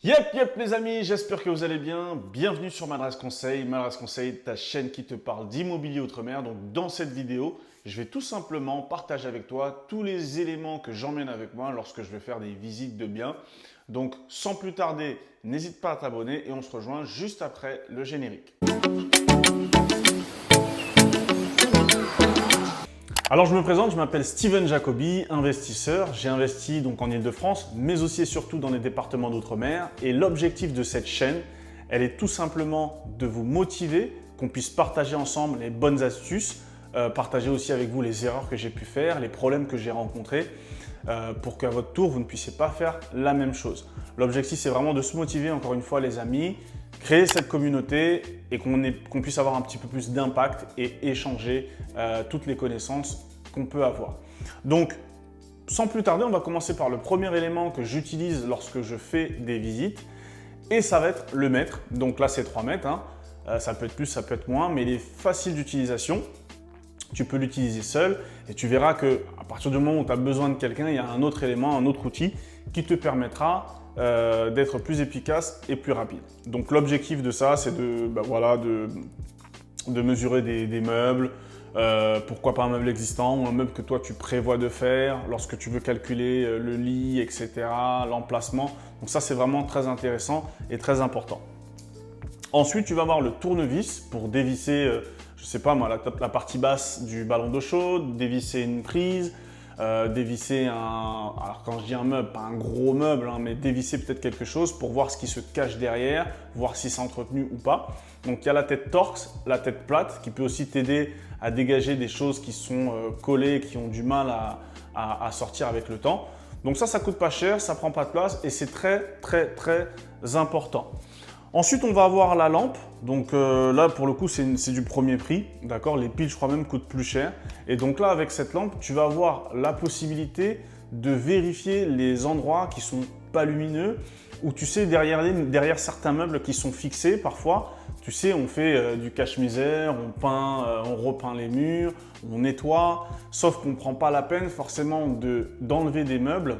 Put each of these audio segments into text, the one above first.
Yep les amis, j'espère que vous allez bien. Bienvenue sur Madras Conseil. Madras Conseil, ta chaîne qui te parle d'immobilier outre-mer. Donc dans cette vidéo, je vais tout simplement partager avec toi tous les éléments que j'emmène avec moi lorsque je vais faire des visites de biens. Donc sans plus tarder, n'hésite pas à t'abonner et on se rejoint juste après le générique. Alors je me présente, je m'appelle Steven Jacobi, investisseur. J'ai investi donc en Ile-de-France, mais aussi et surtout dans les départements d'outre-mer. Et l'objectif de cette chaîne, elle est tout simplement de vous motiver, qu'on puisse partager ensemble les bonnes astuces, partager aussi avec vous les erreurs que j'ai pu faire, les problèmes que j'ai rencontrés, pour qu'à votre tour, vous ne puissiez pas faire la même chose. L'objectif, c'est vraiment de se motiver, encore une fois les amis, créer cette communauté et qu'on puisse avoir un petit peu plus d'impact et échanger toutes les connaissances qu'on peut avoir. Donc, sans plus tarder, on va commencer par le premier élément que j'utilise lorsque je fais des visites et ça va être le mètre. Donc là, c'est 3 mètres. Ça peut être plus, ça peut être moins, mais il est facile d'utilisation. Tu peux l'utiliser seul et tu verras qu'à partir du moment où tu as besoin de quelqu'un, il y a un autre élément, un autre outil qui te permettra d'être plus efficace et plus rapide. Donc l'objectif de ça, c'est de mesurer des meubles, pourquoi pas un meuble existant ou un meuble que toi tu prévois de faire lorsque tu veux calculer le lit, etc., l'emplacement. Donc ça, c'est vraiment très intéressant et très important. Ensuite, tu vas avoir le tournevis pour dévisser, je ne sais pas moi, la partie basse du ballon d'eau chaude, dévisser une prise, dévisser alors quand je dis un meuble, pas un gros meuble, mais dévisser peut-être quelque chose pour voir ce qui se cache derrière, voir si c'est entretenu ou pas. Donc il y a la tête torse, la tête plate qui peut aussi t'aider à dégager des choses qui sont collées, qui ont du mal à sortir avec le temps. Donc ça coûte pas cher, ça prend pas de place et c'est très important. Ensuite, on va avoir la lampe. Donc là, pour le coup, c'est du premier prix. D'accord. Les piles, je crois même, coûtent plus cher. Et donc là, avec cette lampe, tu vas avoir la possibilité de vérifier les endroits qui sont pas lumineux ou tu sais, derrière certains meubles qui sont fixés parfois, tu sais, on fait du cache-misère, on repeint les murs, on nettoie, sauf qu'on ne prend pas la peine forcément d'enlever des meubles,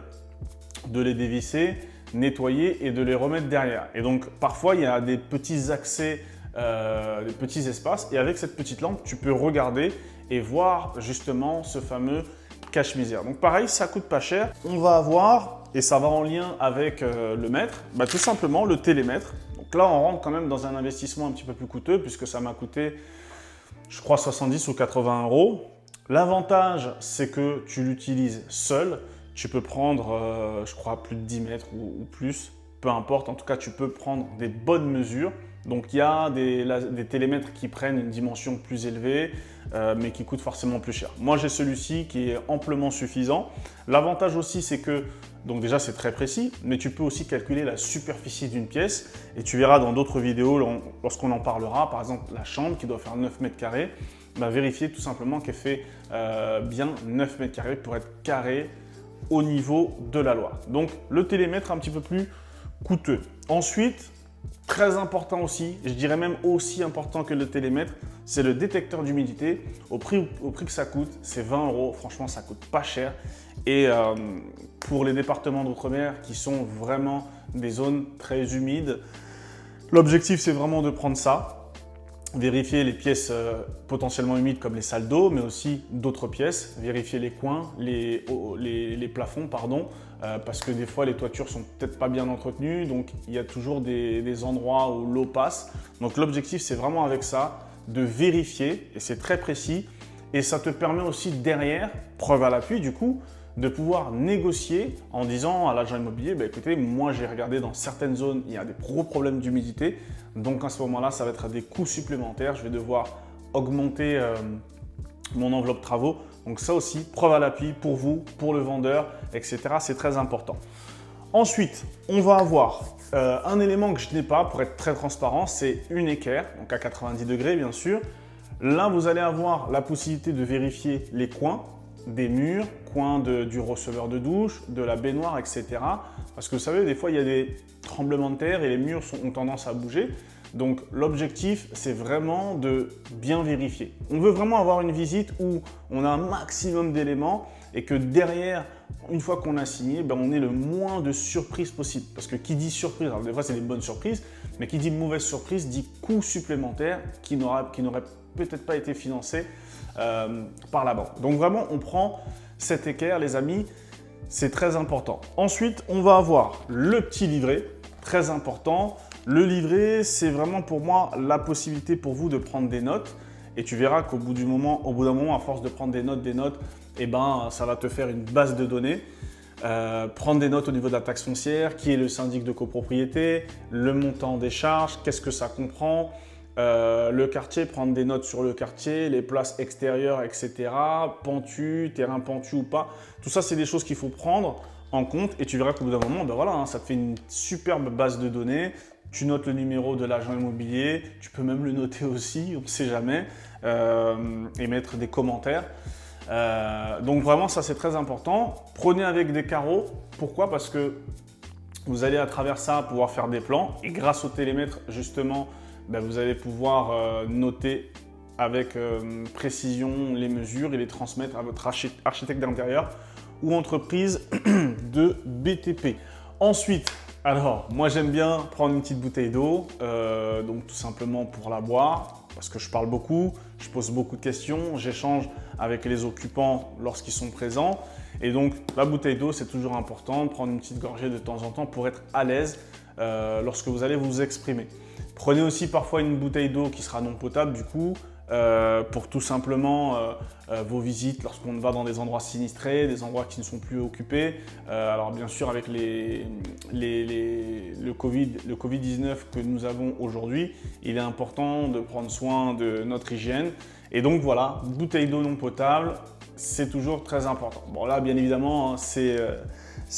de les dévisser, nettoyer et de les remettre derrière. Et donc parfois il y a des petits accès, des petits espaces et avec cette petite lampe tu peux regarder et voir justement ce fameux cache-misère. Donc pareil, ça coûte pas cher. On va avoir, et ça va en lien avec le mètre, tout simplement le télémètre. Donc là on rentre quand même dans un investissement un petit peu plus coûteux puisque ça m'a coûté je crois 70 ou 80 euros. L'avantage c'est que tu l'utilises seul. Tu peux prendre, je crois, plus de 10 mètres ou plus, peu importe. En tout cas, tu peux prendre des bonnes mesures. Donc, il y a des télémètres qui prennent une dimension plus élevée, mais qui coûtent forcément plus cher. Moi, j'ai celui-ci qui est amplement suffisant. L'avantage aussi, c'est que, donc déjà, c'est très précis, mais tu peux aussi calculer la superficie d'une pièce. Et tu verras dans d'autres vidéos, lorsqu'on en parlera, par exemple, la chambre qui doit faire 9 mètres carrés, vérifier tout simplement qu'elle fait bien 9 mètres carrés pour être carré au niveau de la loi. Donc le télémètre un petit peu plus coûteux. Ensuite, très important aussi, je dirais même aussi important que le télémètre, c'est le détecteur d'humidité. Au prix que ça coûte, c'est 20 euros. Franchement, ça coûte pas cher. Et pour les départements d'outre-mer qui sont vraiment des zones très humides, l'objectif c'est vraiment de prendre ça. Vérifier les pièces potentiellement humides comme les salles d'eau, mais aussi d'autres pièces. Vérifier les coins, les plafonds, pardon, parce que des fois les toitures sont peut-être pas bien entretenues, donc il y a toujours des endroits où l'eau passe. Donc l'objectif c'est vraiment avec ça, de vérifier, et c'est très précis, et ça te permet aussi derrière, preuve à l'appui du coup, de pouvoir négocier en disant à l'agent immobilier, écoutez, moi j'ai regardé dans certaines zones, il y a des gros problèmes d'humidité, donc à ce moment-là, ça va être des coûts supplémentaires, je vais devoir augmenter mon enveloppe travaux. Donc ça aussi, preuve à l'appui pour vous, pour le vendeur, etc. C'est très important. Ensuite, on va avoir un élément que je n'ai pas, pour être très transparent, c'est une équerre, donc à 90 degrés bien sûr. Là, vous allez avoir la possibilité de vérifier les coins des murs, coins du receveur de douche, de la baignoire, etc. Parce que vous savez, des fois, il y a des tremblements de terre et les murs ont tendance à bouger. Donc l'objectif, c'est vraiment de bien vérifier. On veut vraiment avoir une visite où on a un maximum d'éléments et que derrière, une fois qu'on a signé, on ait le moins de surprises possible. Parce que qui dit surprise, alors des fois c'est des bonnes surprises, mais qui dit mauvaise surprise dit coût supplémentaire qui n'aurait peut-être pas été financé par la banque. Donc vraiment, on prend cet équerre, les amis, c'est très important. Ensuite, on va avoir le petit livret, très important. Le livret, c'est vraiment pour moi la possibilité pour vous de prendre des notes. Et tu verras qu'au bout d'un moment, à force de prendre des notes, ça va te faire une base de données. Prendre des notes au niveau de la taxe foncière, qui est le syndic de copropriété, le montant des charges, qu'est-ce que ça comprend, le quartier, prendre des notes sur le quartier, les places extérieures, etc. Pentu, terrain pentu ou pas. Tout ça, c'est des choses qu'il faut prendre en compte et tu verras qu'au bout d'un moment, ça te fait une superbe base de données. Tu notes le numéro de l'agent immobilier, tu peux même le noter aussi, on ne sait jamais, et mettre des commentaires. Donc vraiment, ça c'est très important. Prenez avec des carreaux. Pourquoi? Parce que vous allez à travers ça pouvoir faire des plans et grâce au télémètre, justement, vous allez pouvoir noter avec précision les mesures et les transmettre à votre architecte d'intérieur ou entreprise de BTP. Ensuite, alors moi j'aime bien prendre une petite bouteille d'eau, donc tout simplement pour la boire, parce que je parle beaucoup, je pose beaucoup de questions, j'échange avec les occupants lorsqu'ils sont présents. Et donc la bouteille d'eau, c'est toujours important de prendre une petite gorgée de temps en temps pour être à l'aise lorsque vous allez vous exprimer. Prenez aussi parfois une bouteille d'eau qui sera non potable du coup, pour tout simplement vos visites lorsqu'on va dans des endroits sinistrés, des endroits qui ne sont plus occupés. Alors bien sûr avec le Covid-19 que nous avons aujourd'hui, il est important de prendre soin de notre hygiène. Et donc voilà, bouteille d'eau non potable, c'est toujours très important. Bon là bien évidemment, c'est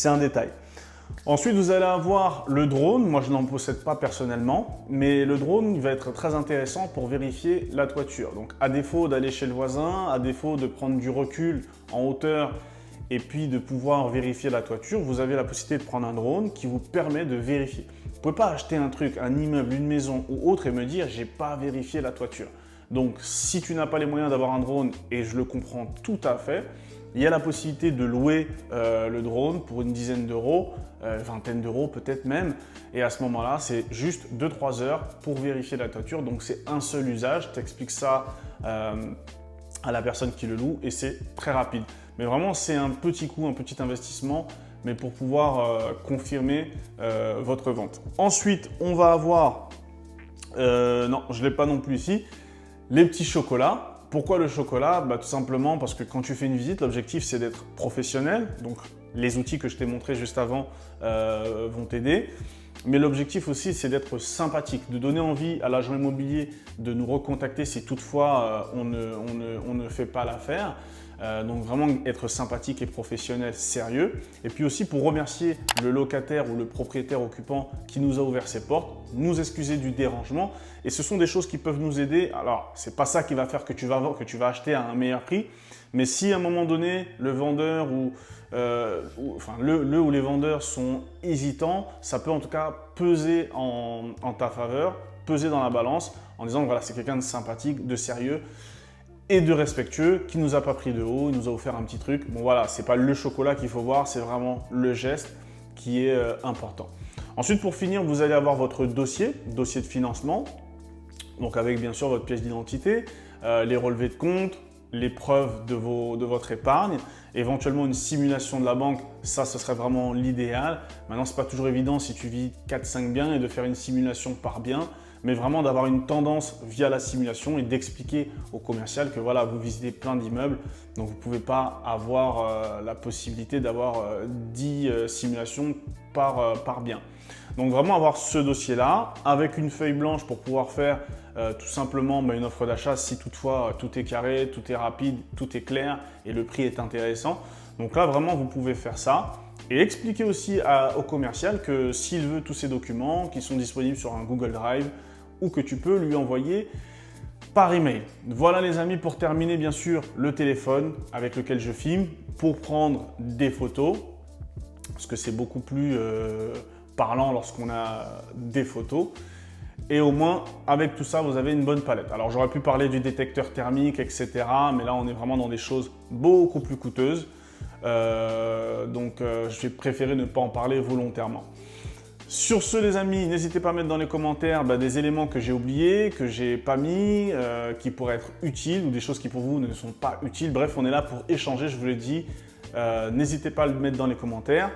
un détail. Ensuite, vous allez avoir le drone. Moi, je n'en possède pas personnellement, mais le drone il va être très intéressant pour vérifier la toiture. Donc, à défaut d'aller chez le voisin, à défaut de prendre du recul en hauteur et puis de pouvoir vérifier la toiture, vous avez la possibilité de prendre un drone qui vous permet de vérifier. Vous ne pouvez pas acheter un truc, un immeuble, une maison ou autre et me dire « j'ai pas vérifié la toiture ». Donc, si tu n'as pas les moyens d'avoir un drone, et je le comprends tout à fait, il y a la possibilité de louer le drone pour une dizaine d'euros, vingtaine d'euros peut-être même. Et à ce moment-là, c'est juste 2-3 heures pour vérifier la toiture. Donc c'est un seul usage. Tu expliques ça à la personne qui le loue et c'est très rapide. Mais vraiment, c'est un petit coût, un petit investissement, mais pour pouvoir confirmer votre vente. Ensuite, on va avoir, non, je ne l'ai pas non plus ici, les petits chocolats. Pourquoi le chocolat? Tout simplement parce que quand tu fais une visite, l'objectif c'est d'être professionnel. Donc les outils que je t'ai montrés juste avant vont t'aider. Mais l'objectif aussi c'est d'être sympathique, de donner envie à l'agent immobilier de nous recontacter si toutefois on ne fait pas l'affaire. Donc vraiment être sympathique et professionnel, sérieux. Et puis aussi pour remercier le locataire ou le propriétaire occupant qui nous a ouvert ses portes, nous excuser du dérangement. Et ce sont des choses qui peuvent nous aider. Alors, ce n'est pas ça qui va faire que tu vas acheter à un meilleur prix. Mais si à un moment donné, le vendeur ou les vendeurs sont hésitants, ça peut en tout cas peser en ta faveur, peser dans la balance en disant voilà, c'est quelqu'un de sympathique, de sérieux et de respectueux, qui nous a pas pris de haut, il nous a offert un petit truc. Bon voilà, c'est pas le chocolat qu'il faut voir, c'est vraiment le geste qui est important. Ensuite, pour finir, vous allez avoir votre dossier de financement, donc avec bien sûr votre pièce d'identité, les relevés de compte, les preuves de votre épargne, éventuellement une simulation de la banque, ça ce serait vraiment l'idéal. Maintenant, c'est pas toujours évident si tu vis 4-5 biens et de faire une simulation par bien, mais vraiment d'avoir une tendance via la simulation et d'expliquer au commercial que voilà, vous visitez plein d'immeubles, donc vous ne pouvez pas avoir la possibilité d'avoir 10 simulations par bien. Donc vraiment avoir ce dossier-là avec une feuille blanche pour pouvoir faire tout simplement une offre d'achat si toutefois tout est carré, tout est rapide, tout est clair et le prix est intéressant. Donc là, vraiment, vous pouvez faire ça. Et expliquer aussi au commercial que s'il veut tous ces documents qui sont disponibles sur un Google Drive ou que tu peux lui envoyer par email. Voilà les amis, pour terminer bien sûr le téléphone avec lequel je filme pour prendre des photos parce que c'est beaucoup plus parlant lorsqu'on a des photos. Et au moins, avec tout ça, vous avez une bonne palette. Alors, j'aurais pu parler du détecteur thermique, etc. Mais là, on est vraiment dans des choses beaucoup plus coûteuses. Je vais préférer ne pas en parler volontairement. Sur ce, les amis, n'hésitez pas à mettre dans les commentaires des éléments que j'ai oubliés, que j'ai pas mis, qui pourraient être utiles ou des choses qui pour vous ne sont pas utiles. Bref, on est là pour échanger, je vous l'ai dit. N'hésitez pas à le mettre dans les commentaires.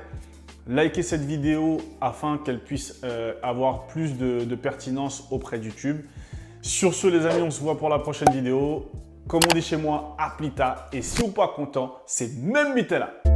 Likez cette vidéo afin qu'elle puisse avoir plus de pertinence auprès de YouTube. Sur ce, les amis, on se voit pour la prochaine vidéo. Comme on dit chez moi, à plus tard. Et si vous n'êtes pas content, c'est même là.